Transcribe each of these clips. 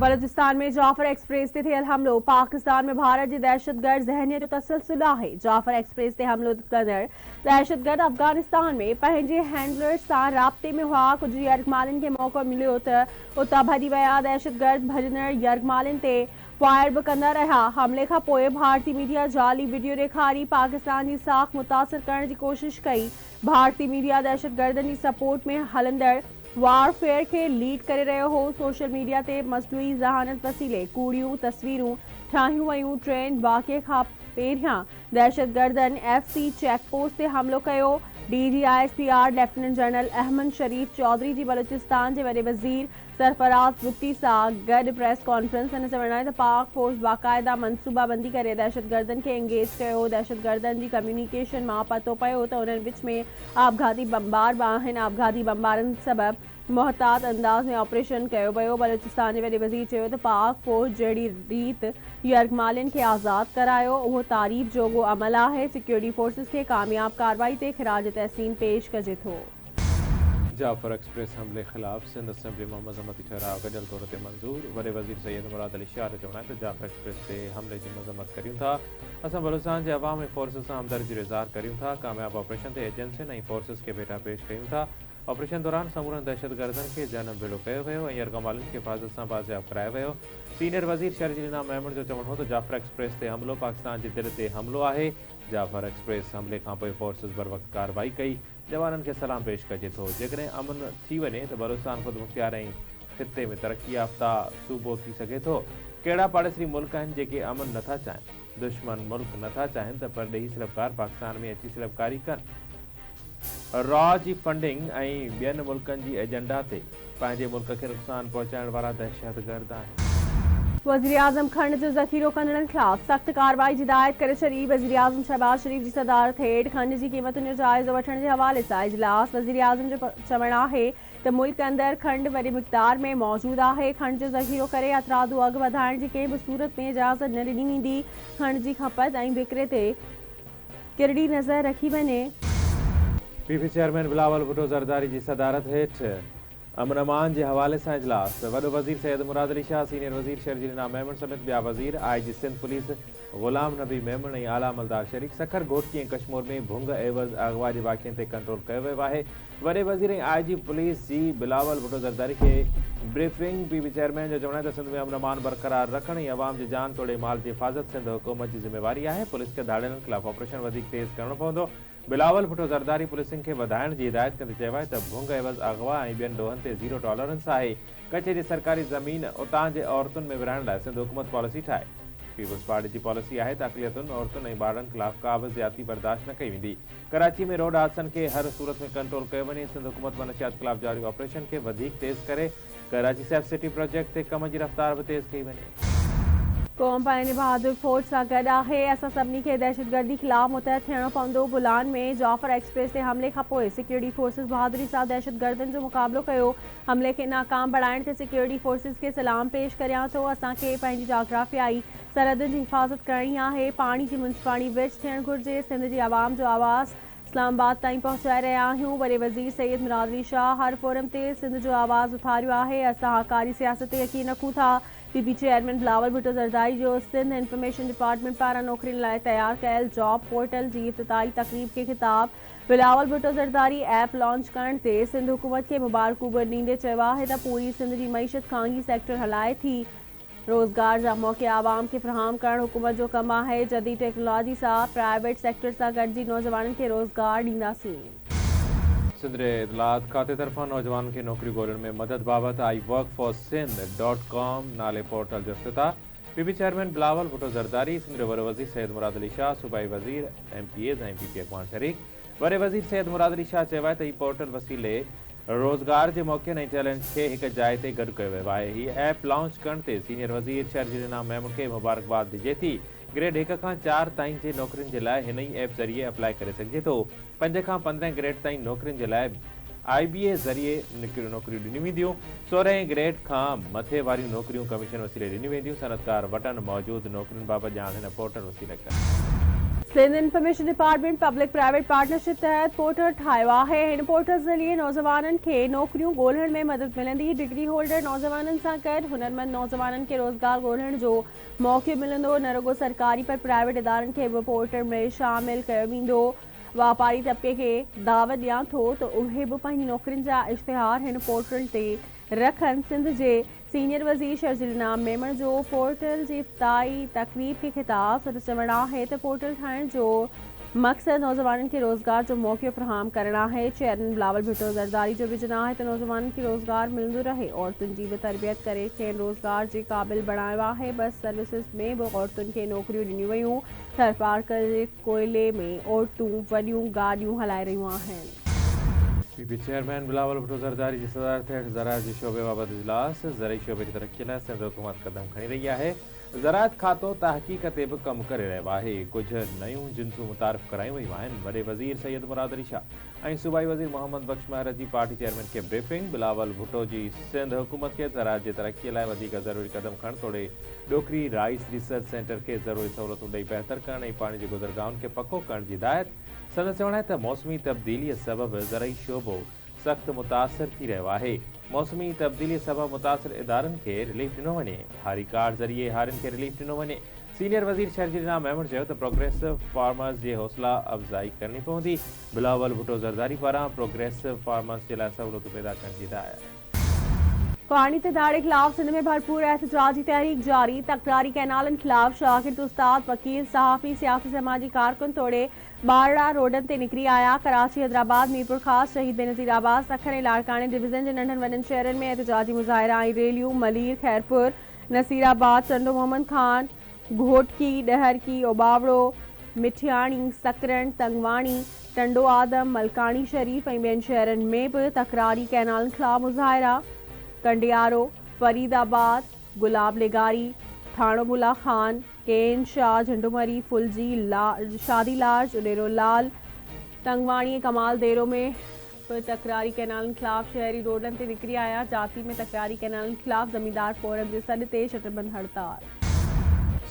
बलूचिस्तान में जाफर एक्सप्रेस ते थियल हमलो पाकिस्तान में भारत जी दहशतगर्द ज़हनियत जो तसलसल है। जाफर एक्सप्रेस ते हमलो कंदड़ दहशतगर्द अफगानिस्तान में पंहिंजे हैंडलर्स सां राब्ते में हुआ। कुछ यरगमालिन के मौक़ो मिलियो त उतां भॼी विया। दहशतगर्द भॼंदड़ यरगमालिन ते फायर भी कंदा रहा। हमले खां पोइ भारतीय मीडिया जाली वीडियो ॾेखारी पाकिस्तान जी साख मुतासिर करण जी कोशिश कई। भारतीय मीडिया दहशतगर्दनि जी सपोर्ट में हलंदड़ वारफेयर के लीड करे रहियो हो। सोशल मीडिया ते मसनूई ज़हानत वसीले कूड़ियूं तस्वीरूं ठाहियूं वयूं। ट्रेन वाक़िए खां पहिरियां दहशतगर्दनि FC चेक पोस्ट ते हमलो कयो। DGISPR लेफ्टिनेंट जनरल अहमद शरीफ चौधरी जी बलूचिस्तान जे वॾे वज़ीर सरफराज बुट्टी सां गॾु प्रेस कॉन्फ्रेंस हिन चवण आहे त पाक फौज बाक़ाइदा मनसूबाबंदी करे दहशतगर्दनि खे एंगेज कयो। दहशतगर्दनि जी कम्युनिकेशन मां पतो पियो त उन्हनि विच में आपघाती बमबार बि आहिनि। आपघाती बमबारनि सबबि मुहतात अंदाज़ में ऑपरेशन कयो वियो। बलूचिस्तान जे वॾे वज़ीर चयो त पाक फौज जहिड़ी रीत यरगमालिन खे आज़ादु करायो उहो तारीफ़ जोॻो अमल आहे। सिक्योरिटी फोर्सिस खे कामयाब कार्रवाई ते ख़िराज तहसीन पेश कजे थो। जाफर एक्सप्रेस हमले खिलाफ सिंध असेंबली में मज़म्मती ठहराव गॾियल तौर ते मंज़ूर। वॾे वज़ीर सैयद मुराद अली शाह जो चवणु आहे त जाफर एक्सप्रेस ते हमले जी मज़म्मत करियूं था। असां बलूचिस्तान जे अवाम ऐं फोर्सिस सां हमदर्दी जो इज़हार करियूं था। कामयाब ऑपरेशन ते एजेंसियुनि ऐं फोर्सिस खे भेटा पेश कयूं था। ऑपरेशन दौरान समूरनि दहशतगर्दनि खे जनम भेड़ो कयो वियो ऐं यरगमालिन खे हिफ़ाज़त सां बाज़ियाब करायो वियो। सीनियर वज़ीर शर्जील मेमन जो चवणु हो त जाफर एक्सप्रेस ते हमलो पाकिस्तान जे दिलि ते हमलो आहे। जाफर एक्सप्रेस हमले खां पोइ फोर्सिस बर वक़्तु कार्रवाई कई। जवाननि खे सलाम पेश कजे थो। जेकॾहिं अमन थी वञे त बलूचिस्तान ख़ुदि मुख्तियार ऐं ख़िते में तरक़ी याफ़्ता सूबो थी सघे थो। कहिड़ा पाड़ेसरी मुल्क आहिनि जेके अमन नथा चाहिनि। दुश्मन मुल्क नथा चाहिनि त परॾेही सिलबकार पाकिस्तान में अची सिलबकारी कनि। रॉ जी फंडिंग ऐं ॿियनि मुल्कनि जी एजेंडा ते पंहिंजे मुल्क खे नुक़सान पहुचाइण वारा दहशतगर्द आहिनि। वज़ीर आज़म खंड जो ज़ख़ीरो कंदड़नि ख़िलाफ़ सख़्त कार्रवाई जी हिदायत करे छॾी। वज़ीर आज़म शहबाज शरीफ़ जी सदारत हेठि खंड जी क़ीमतुनि जो जाइज़ो वठण जे हवाले सां इजलास। वज़ीर आज़म जो चवणु आहे त मुल्क अंदरि खंड वॾी मिक़दार में मौजूदु आहे। खंड जो ज़ख़ीरो करे अतरादू अघु वधाइण जी कंहिं बि सूरत में इजाज़त न ॾिनी वेंदी। खंड जी खपत ऐं विकिरे ते किरड़ी नज़र रखी वञे। PB चेयरमैन बिलावल भुट्टो ज़रदारी जी सदारत हेठि अमन अमान जे हवाले सां इजलास। वॾो वज़ीर सैयद मुराद अली शाह, सीनियर वज़ीर शर्जील मेमन समेत ॿिया वज़ीर, IG सिंध पुलिस ग़ुलाम नबी मेमन ऐं आला अमलदार शरीक। सखर घोटकी ऐं कश्मीर में भुंग एवज़ अगवा जे वाक़िअनि ते कंट्रोल कयो वियो आहे। वॾे वज़ीर ऐं IG पुलिस जी बिलावल भुट्टो ज़रदारी खे ब्रीफिंग। PB चेयरमैन जो चवणु आहे त सिंध में अमन अमान बरक़रार रखण ऐं अवाम जी जान तोड़े माल जी हिफ़ाज़त सिंध हुकूमत जी ज़िम्मेवारी आहे। पुलिस खे धाड़ियलनि ख़िलाफ़ ऑपरेशन वधीक तेज़ करणो पवंदो। बिलावल भुट्टो ज़रदारी पुलिसिंग खे वधाइण जी हिदायत कंदे चयो आहे त भुंग एवज़ अगवा ऐं ॿियनि ॾोहनि ते ज़ीरो टॉलरेंस आहे। कच्छ जी सरकारी ज़मीन उतां जे औरतुनि में विरहाइण लाइ सिंध हुकूमत पॉलिसी ठाहे। पीपल्स पार्टी जी पॉलिसी आहे त अक़लियतुनि, औरतुनि ऐं ॿारनि ख़िलाफ़ का बि ज़्यादती बर्दाश्त न कई वेंदी। कराची में रोड हादसनि खे हर सूरत में कंट्रोल कयो वञे। सिंध हुकूमत मनशियात ख़िलाफ़ जारी ऑपरेशन खे वधीक तेज़ करे कराची सेफ सिटी प्रोजेक्ट ते कम जी रफ़्तार बि तेज़ कई वञे। क़ौम पंहिंजे बहादुर फौज सां गॾु आहे। असां सभिनी खे दहशतगर्दी ख़िलाफ़ मुतहद थियणो पवंदो। बुलान में जाफर एक्सप्रेस ते हमले खां पोइ सिक्योरिटी फोर्सिस बहादुरी सां दहशतगर्दनि जो मुक़ाबिलो कयो। हमले खे नाकाम बणाइण ते सिक्योरिटी फोर्सिस खे सलाम पेश करियां थो। असांखे पंहिंजी जाग्राफियाई सरहदुनि जी हिफ़ाज़त करणी आहे। पाणी जी मुंसिपाणी विच थियणु घुरिजे। सिंध जी आवाम जो आवाज़ इस्लामाबाद ताईं पहुचाए रहिया आहियूं। वॾे वज़ीर सैयद मुराद अली शाह हर फोरम ते सिंध जो आवाज़ उथारियो आहे। असां हकारी सियासत ते यकीन रखूं था। PB चेयरमैन बिलावल भुट्टो ज़रदारी जो सिंध इंफॉर्मेशन डिपार्टमेंट पारां नौकरियुनि लाइ तयारु कयल जॉब पोर्टल जी इफ़्तिताही तक़रीब खे ख़िताब। बिलावल भुट्टो ज़रदारी ऐप लॉन्च करण ते सिंध हुकूमत खे मुबारकूं बि ॾींदे चयो आहे त पूरी सिंध जी मईशत ख़ांगी सेक्टर हलाए थी। रोज़गार जा मौक़े आवाम खे फ़राहम करणु हुकूमत जो कमु आहे। जदीद टेक्नोलॉजी सां प्राइवेट सेक्टर सां गॾिजी नौजवाननि खे रोज़गार ॾींदासीं। सिंध जे इतलात खाते तरफ़ां नौजवाननि खे नौकरी ॻोल्हण में मदद बाबति iworkforSindh.com नाले पोर्टल जो इफ़्तिताह। PB चेयरमैन बिलावल भुट्टो ज़रदारी, सिंध जो वॾो वज़ीर सैयद मुराद अली शाह, सूबाई वज़ीर MPAs ऐं PP अॻवान शरीक। वॾे वज़ीर सैयद मुराद अली शाह चयो आहे त हीउ पोर्टल वसीले रोज़गार जे मौक़नि ऐं टैलेंट खे हिकु जाइ ते गॾु कयो वियो आहे। हीअ ऐप लॉन्च करण ते सीनियर वज़ीर शर्जील मेमन खे मुबारकबाद ॾिजे थी। ग्रेड 1 खां 4 ताईं जे नौकरियुनि जे लाइ हिन ई ऐप ज़रिए अप्लाई करे सघिजे थो। 5 खां 15 ग्रेड ताईं नौकरियुनि जे लाइ IBA ज़रिए नौकरियूं ॾिनियूं वेंदियूं। 16 ग्रेड खां मथे वारियूं नौकरियूं कमीशन वसीले ॾिनियूं वेंदियूं। सनतकार वटनि मौजूदु नौकरियुनि बाबति ॼाण हिन पोर्टल वसीले कनि। Sindh information department public private partnership तहत पोर्टल ठाहियो आहे। हिन पोर्टल ज़रिए नौजवाननि खे नौकरियूं ॻोल्हण में मदद मिलंदी। डिग्री होल्डर नौजवाननि सां गॾु हुनरमंद नौजवाननि खे रोज़गार ॻोल्हण जो मौक़ो मिलंदो। न रुॻो सरकारी पर प्राइवेट इदारनि खे बि पोर्टल में शामिल कयो वेंदो। वापारी तबके खे दावत ॾियां थो त उहे बि पंहिंजी नौकरियुनि जा इश्तिहार हिन पोर्टल ते रखनि। सिंध जे सीनियर वज़ीर शर्जील इनाम मेमण जो पोर्टल जी इफ्ताही तक़रीब खे ख़िताब संदसि चवणु आहे त पोर्टल ठाहिण जो मक़सद नौजवाननि खे रोज़गार जो मौक़ो फ़राहम करणु आहे। चेयरमैन बिलावल भुट्टो ज़रदारी जो विजन आहे त नौजवाननि खे रोज़गार मिलंदो रहे। औरतुनि जी बि तरबियत करे खेनि रोज़गार जे क़ाबिल बणायो आहे। बस सर्विसिस में बि औरतुनि खे नौकरियूं ॾिनियूं वयूं। थरपारकर जे कोयले में औरतूं वॾियूं गाॾियूं हलाए रहियूं आहिनि। पीपी चेयरमैन बिलावल भुट्टो ज़रदारी जी सदारत हेठि ज़राअत जे शोबे बाबति इजलास। ज़रई शोबे जी तरक़ीअ लाइ सिंध हुकूमत क़दम खणी रही आहे। ज़राअत खातो तहक़ीक़ ते बि कमु करे रहियो आहे। कुझु नयूं जिन्सूं मुतारिफ़ करायूं वयूं आहिनि। वॾे वज़ीर सैयद मुराद अली शाह ऐं सूबाई वज़ीर मोहम्मद बख्श महर जी पार्टी चेयरमैन खे ब्रीफिंग। बिलावल भुट्टो जी सिंध हुकूमत खे ज़राअत जे तरक़ीअ लाइ वधीक ज़रूरी क़दम खणण तोड़े ॾोकरी राइस रिसर्च सेंटर खे ज़रूरी सहूलियतूं ॾेई बहितर करण ऐं पाणी जे गुज़रगाहुनि खे पको करण जी हिदायत। संदसि चवणु आहे त मौसमी तब्दीलीअ सबबि ज़रई शोबो सख़्त मुतासिर थी रहियो आहे। मौसमी तब्दीली सबबि मुतासिर इदारनि खे रिलीफ ॾिनो वञे। हारी कार्ड ज़रिए हारियुनि खे रिलीफ ॾिनो वञे। सीनियर वज़ीर शर्जील इनाम मेमण चयो त प्रोग्रेसिव फार्मर्स जी हौसला अफ़ज़ाई करणी पवंदी। बिलावल भुट्टो ज़रदारी पारां प्रोग्रेसिव फार्मर्स जे लाइ सहूलियतूं पैदा करण जी हिदायत। पानी ते दाड़े खिलाफ सिंध में भरपूर एहतजाजी तहरीक जारी। तकरारी कैनालन खिलाफ शागिर्द उस्ताद वकील सहाफ़ी सियासी समाजी कारकुन तोड़े बारड़ा रोडन ते निकिरी आया। कराची हैदराबाद मीरपुर ख़ास शहीद बेनज़ीराबाद सखर ऐं लाड़काने डिवीज़न जे नंढनि वॾनि शहरनि में एहतजाजी मुज़ाहिरा ऐं रैलियूं। मलीर खैरपुर नसीराबाद चंडो मोहम्मद खान घोटकी डहरकी ओबावड़ो मिठियाणी सकरन तंगवाणी टंडो आदम मलकानी शरीफ ऐं ॿियनि शहरनि में बि तकरारी कैनालन खिलाफ मुज़ाहिरा। कंडियारो फरीदाबाद गुलाब लेगारी थाणो बुला खान केन शाह झंडुमरी फुलजी शादी लाज उडेरो लाल तंगवाणी कमाल देरो में तकरारी कैनालन खिलाफ शहरी रोडन ते निकिरी आया। जाती में तकरारी कैनालन खिलाफ ज़मींदार फोरम जे सॾ ते शटरबंद हड़ताल।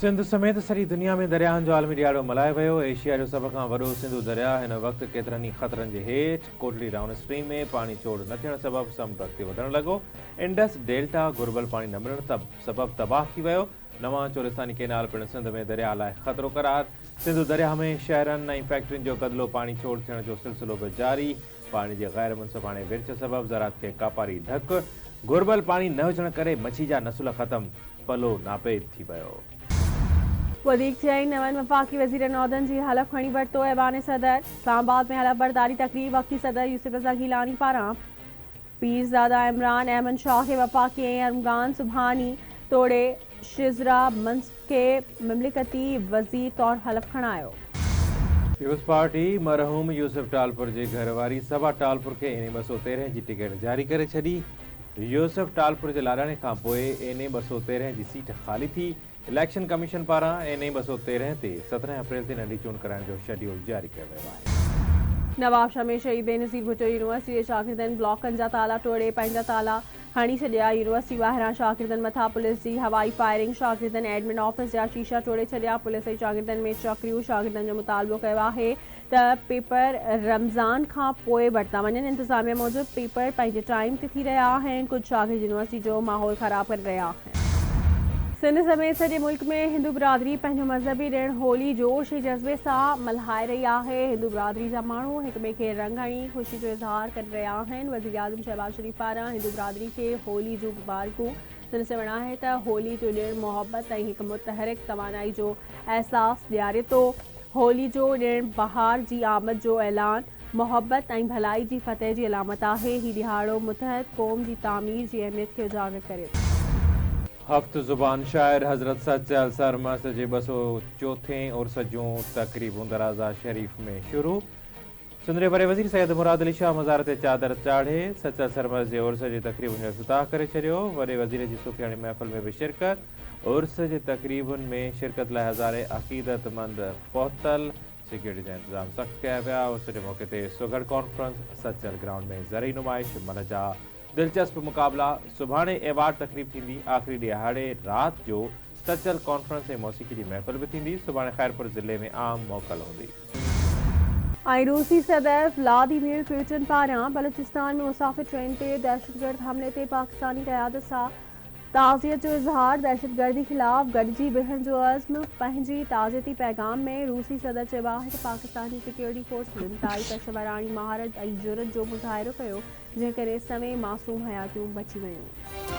सिंध समेत सॼी दुनिया में दरियाहनि जो आलमी ॾियारो मल्हायो वियो। एशिया जो सभ खां वॾो सिंधु दरिया हिन वक़्तु केतिरनि ई ख़तरनि जे हेठि। कोटली डाउन स्ट्रीम में पाणी चोड़ न थियण सबबि समुंड अॻिते वधणु लॻो। इंडस डेल्टा घुर्बल पाणी न मिलण सबबि तबाह थी वियो। नवां चोलिस्तानी केनाल पिणु सिंध में दरिया लाइ ख़तरो करार। सिंधु दरिया में शहरनि ऐं फैक्ट्रियुनि जो गदिलो पाणी चोड़ थियण जो सिलसिलो बि जारी। पाणी जे गैर मुनसिफ़ाणे विर्छ सबबि ज़राअत खे कापारी धक। घुर्बल पाणी न हुजण करे मच्छी जा नसुल ख़तम। पलो नापेद थी वियो। वधीक चई नवन वफ़ाक़ी वज़ीर नौदन जी हलफ़ खणी वरितो। ऐवान सदर इस्लामाबाद में हलफ़ बरदारी तक़रीब वफ़ाक़ी सदर यूसुफ रज़ा गीलानी पारां पीरज़ादा इमरान अहमद शाह खे वफ़ाक़ी ऐं अरमगान सुभानी तोड़े शिज़रा मंसब खे ममलिकती वज़ीर तौरु हलफ़ खणायो। पीपुल्स पार्टी मरहूम यूसुफ टालपुर जे घरवारी सबा टालपुर खे एन 213 जी टिकट जारी करे छॾी। यूसुफ टालपुर जे लाॾाणे खां पोइ एन 213 जी सीट ख़ाली थी। इलेक्शन कमीशन पारां एन 213 ते 17 अप्रैल ते नंढी चूंड कराइण जो शेड्यूल जारी कयो वियो आहे। नवाबशाह में शहीद बेनज़ीर भुट्टो यूनिवर्सिटी जे शागिर्दनि ब्लॉकनि जा ताला तोड़े पंहिंजा ताला हणी छॾिया। यूनिवर्सिटी ॿाहिरां शागिर्दनि मथां पुलिस जी हवाई फायरिंग। शागिर्दनि एडमिन ऑफिस जा शीशा तोड़े छॾिया। पुलिस ऐं शागिर्दनि में चक्रियूं। शागिर्दनि जो मुतालबो कयो आहे त पेपर रमज़ान खां पोइ वरिता वञनि। इंतिज़ामिया मूजिबि पेपर पंहिंजे टाइम ते थी रहिया आहिनि। कुझु शागिर्द यूनिवर्सिटी जो माहौल ख़राब करे रहिया आहिनि। सिंध समेत सॼे मुल्क में हिंदू बिरादरी पंहिंजो मज़हबी ॾिणु होली जोश ऐं जज़्बे सां मल्हाए रही आहे। हिंदू बिरादरी जा माण्हू हिक ॿिए खे रंग हणी ख़ुशी जो इज़हार करे रहिया आहिनि। वज़ीर आज़म शहबाज शरीफ़ पारां हिंदू बिरादरी खे होली जूं मुबारकूं। सिंध चवणु आहे त होली जो ॾिणु मोहबत ऐं हिकु मुतहरिक तवानाई जो अहसासु ॾियारे थो। होली जो ॾिणु बहार जी आमद जो ऐलान मोहबत ऐं भलाई जी फतह जी अलामत आहे। हीउ ॾिहाड़ो मुतहद क़ौम जी तामीर जी अहमियत खे उजागर करे थो। हफ़्त ज़ुबान शाइर हज़रत सच्चल सरमस्त जे 204 उर्स जूं तक़रीबूं दराज़ा शरीफ में शुरू। सुंदरे वरे वज़ीर सैयद मुराद अली शाह मज़ार ते चादर चाढ़े सच्चल सरमस्त जे उर्स जी तक़रीबुनि जो इफ़्तिताह करे छॾियो। वॾे वज़ीर जी सुफ़ियाणी महफ़िल में बि शिरकत। उर्स जे तक़रीबुनि में शिरकत लाइ हज़ारे अक़ीदतमंद पहुतल। सिक्योरिटी जा इंतज़ाम सख़्त कया विया। उर्स जे मौक़े ते सुघड़ कॉन्फ्रेंस सच्चल ग्राउंड में ज़रई नुमाइश मन जा दिलचस्प मुक़ाबला। सुभाणे एवार्ड तक़रीब थींदी। आख़िरी ॾिहाड़े राति जो सचल कॉन्फ्रेंस ऐं मौसीक़ी जी महफ़िल बि थींदी। सुभाणे खैरपुर ज़िले में आम मोकल हूंदी। रूसी सदर व्लादिमीर पुतिन पारां बलूचिस्तान में मुसाफ़िर ट्रेन ते दहशतगर्द हमले ते पाकिस्तानी क़यादत सां ताज़ियत जो इज़हार। दहशतगर्दी ख़िलाफ़ गॾिजी बीहण जो अज़्म। पंहिंजी ताज़ियती पैगाम में रूसी सदर चयो आहे त पाकिस्तानी सिक्योरिटी फोर्स इंतहाई पेशेवरानी महारत ऐं जुरत जो मुज़ाहिरो कयो, जंहिं करे सवें मासूम हयातियूं बची वयूं।